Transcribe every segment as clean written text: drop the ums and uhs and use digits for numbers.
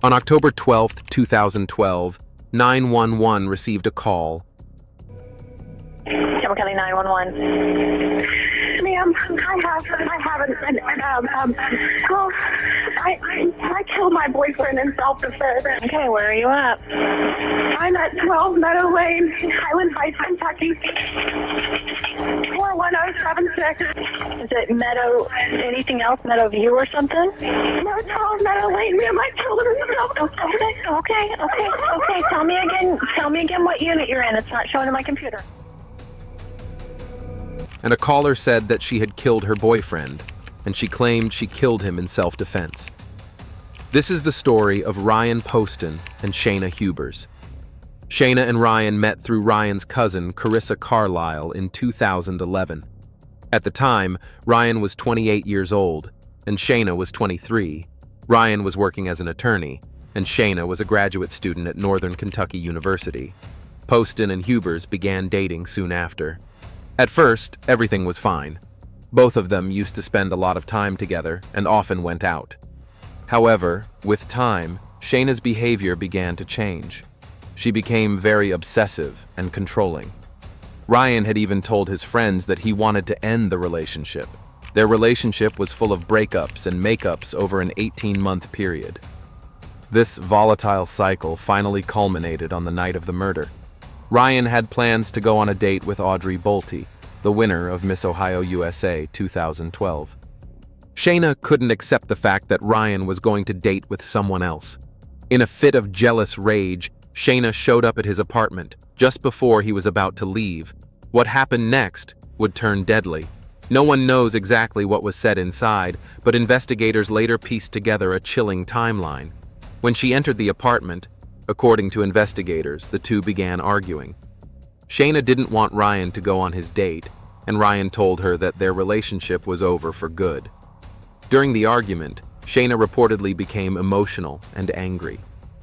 On October 12, 2012, 911 received a call. Campbell County 911. Ma'am, I killed my boyfriend in self-defense. Okay, where are you at? I'm at 12 Meadow Lane, Highland Heights, Kentucky. 41076. Is it Meadow, anything else? Meadow View or something? No, 12 Meadow Lane, ma'am. I killed him in self-defense. Okay. Tell me again what unit you're in. It's not showing in my computer. And a caller said that she had killed her boyfriend, and she claimed she killed him in self-defense. This is the story of RyanPoston and Shayna Hubers. Shayna and Ryan met through Ryan's cousin, Carissa Carlisle, in 2011. At the time, Ryan was 28 years old, and Shayna was 23. Ryan was working as an attorney, and Shayna was a graduate student at Northern Kentucky University. Poston and Hubers began dating soon after. At first, everything was fine. Both of them used to spend a lot of time together and often went out. However, with time, Shayna's behavior began to change. She became very obsessive and controlling. Ryan had even told his friends that he wanted to end the relationship. Their relationship was full of breakups and makeups over an 18-month period. This volatile cycle finally culminated on the night of the murder. Ryan had plans to go on a date with Audrey Bolte, the winner of Miss Ohio USA 2012. Shayna couldn't accept the fact that Ryan was going to date with someone else. In a fit of jealous rage, Shayna showed up at his apartment just before he was about to leave. What happened next would turn deadly. No one knows exactly what was said inside, but investigators later pieced together a chilling timeline. When she entered the apartment, according to investigators, the two began arguing. Shayna didn't want Ryan to go on his date, and Ryan told her that their relationship was over for good. During the argument, Shayna reportedly became emotional and angry.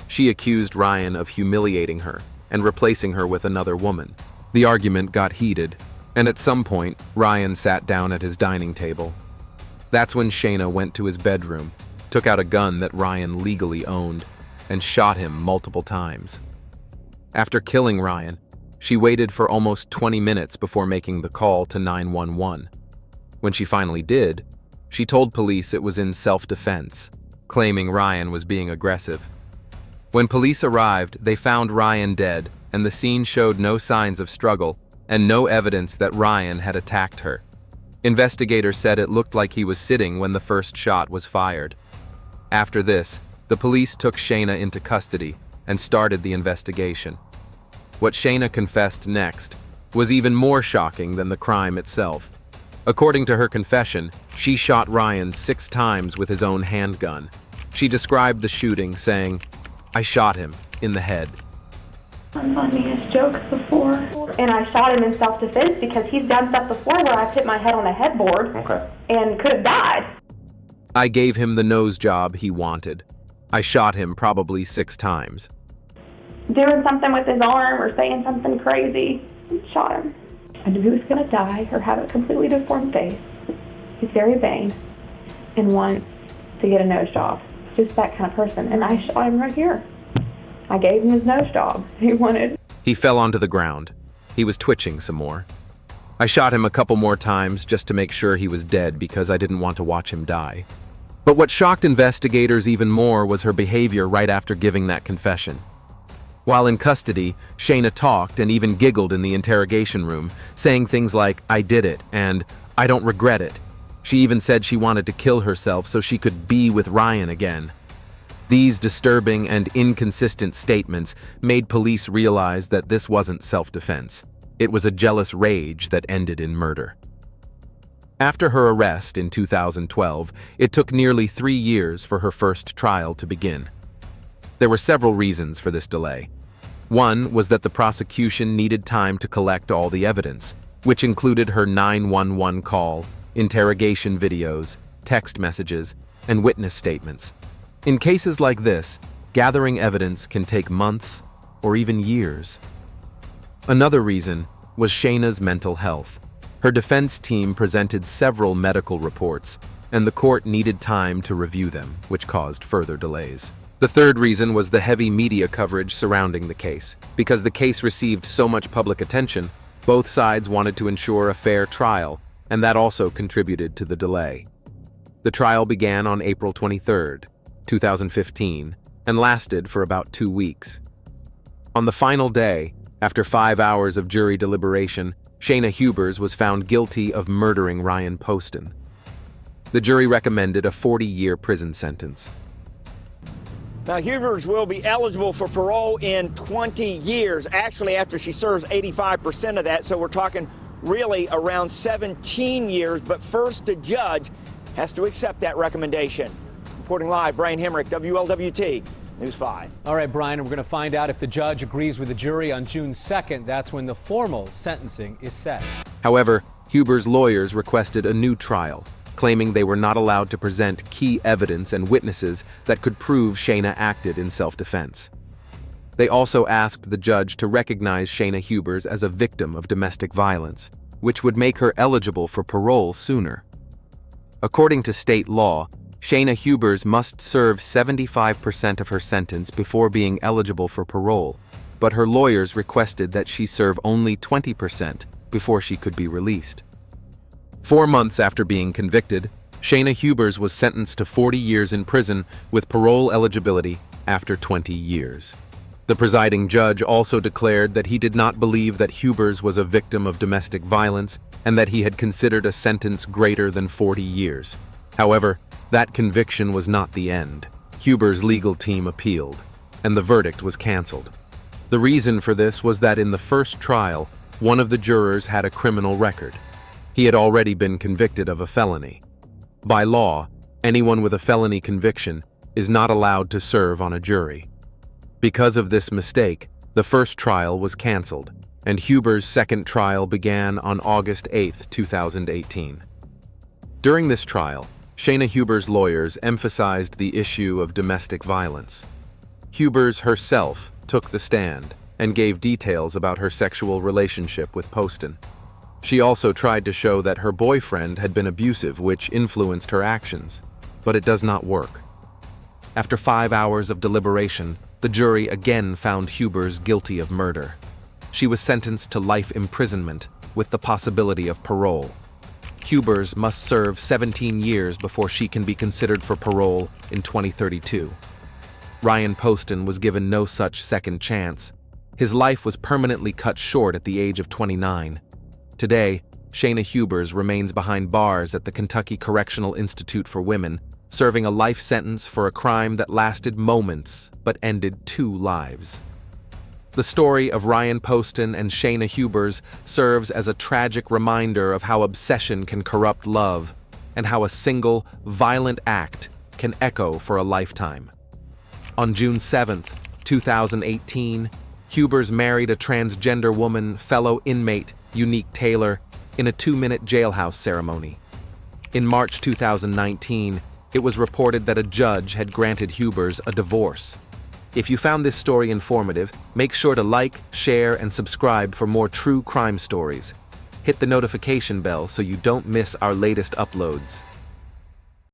She accused Ryan of humiliating her and replacing her with another woman. The argument got heated, and at some point, Ryan sat down at his dining table. That's when Shayna went to his bedroom, took out a gun that Ryan legally owned, and shot him multiple times. After killing Ryan, she waited for almost 20 minutes before making the call to 911. When she finally did, she told police it was in self-defense, claiming Ryan was being aggressive. When police arrived, they found Ryan dead, and the scene showed no signs of struggle and no evidence that Ryan had attacked her. Investigators said it looked like he was sitting when the first shot was fired. After this, the police took Shayna into custody and started the investigation. What Shayna confessed next was even more shocking than the crime itself. According to her confession, she shot Ryan 6 times with his own handgun. She described the shooting, saying, "I shot him in the head." Funniest jokes before. And I shot him in self-defense because he's done stuff before where I've hit my head on the headboard and could have died. "I gave him the nose job he wanted. I shot him probably 6 times. Doing something with his arm or saying something crazy, shot him. I knew he was going to die or have a completely deformed face. He's very vain and wants to get a nose job. Just that kind of person. And I shot him right here. I gave him his nose job he wanted." He fell onto the ground. He was twitching some more. "I shot him a couple more times just to make sure he was dead because I didn't want to watch him die." But what shocked investigators even more was her behavior right after giving that confession. While in custody, Shayna talked and even giggled in the interrogation room, saying things like, "I did it," and "I don't regret it." She even said she wanted to kill herself so she could be with Ryan again. These disturbing and inconsistent statements made police realize that this wasn't self-defense. It was a jealous rage that ended in murder. After her arrest in 2012, it took nearly 3 years for her first trial to begin. There were several reasons for this delay. One was that the prosecution needed time to collect all the evidence, which included her 911 call, interrogation videos, text messages, and witness statements. In cases like this, gathering evidence can take months or even years. Another reason was Shayna's mental health. Her defense team presented several medical reports, and the court needed time to review them, which caused further delays. The third reason was the heavy media coverage surrounding the case. Because the case received so much public attention, both sides wanted to ensure a fair trial, and that also contributed to the delay. The trial began on April 23, 2015, and lasted for about 2 weeks. On the final day, after 5 hours of jury deliberation, Shayna Hubers was found guilty of murdering RyanPoston. The jury recommended a 40-year prison sentence. Now, Hubers will be eligible for parole in 20 years, actually after she serves 85% of that, so we're talking really around 17 years, but first the judge has to accept that recommendation. Reporting live, Brian Hemrick, WLWT, News 5. All right, Brian, and we're going to find out if the judge agrees with the jury on June 2nd. That's when the formal sentencing is set. However, Hubers' lawyers requested a new trial, claiming they were not allowed to present key evidence and witnesses that could prove Shayna acted in self-defense. They also asked the judge to recognize Shayna Hubers as a victim of domestic violence, which would make her eligible for parole sooner. According to state law, Shayna Hubers must serve 75% of her sentence before being eligible for parole, but her lawyers requested that she serve only 20% before she could be released. 4 months after being convicted, Shayna Hubers was sentenced to 40 years in prison with parole eligibility after 20 years. The presiding judge also declared that he did not believe that Hubers was a victim of domestic violence and that he had considered a sentence greater than 40 years. However, that conviction was not the end. Hubers' legal team appealed, and the verdict was canceled. The reason for this was that in the first trial, one of the jurors had a criminal record. He had already been convicted of a felony. By law, anyone with a felony conviction is not allowed to serve on a jury. Because of this mistake, the first trial was canceled, and Hubers' second trial began on August 8, 2018. During this trial, Shayna Hubers' lawyers emphasized the issue of domestic violence. Hubers herself took the stand and gave details about her sexual relationship with Poston. She also tried to show that her boyfriend had been abusive, which influenced her actions, but it does not work. After 5 hours of deliberation, the jury again found Hubers guilty of murder. She was sentenced to life imprisonment with the possibility of parole. Hubers must serve 17 years before she can be considered for parole in 2032. RyanPoston was given no such second chance. His life was permanently cut short at the age of 29. Today, Shayna Hubers remains behind bars at the Kentucky Correctional Institute for Women, serving a life sentence for a crime that lasted moments but ended 2 lives. The story of RyanPoston and Shayna Hubers serves as a tragic reminder of how obsession can corrupt love and how a single, violent act can echo for a lifetime. On June 7, 2018, Hubers married a transgender woman, fellow inmate Unique Taylor, in a 2-minute jailhouse ceremony. In March 2019, it was reported that a judge had granted Hubers a divorce. If you found this story informative, make sure to like, share, and subscribe for more true crime stories. Hit the notification bell so you don't miss our latest uploads.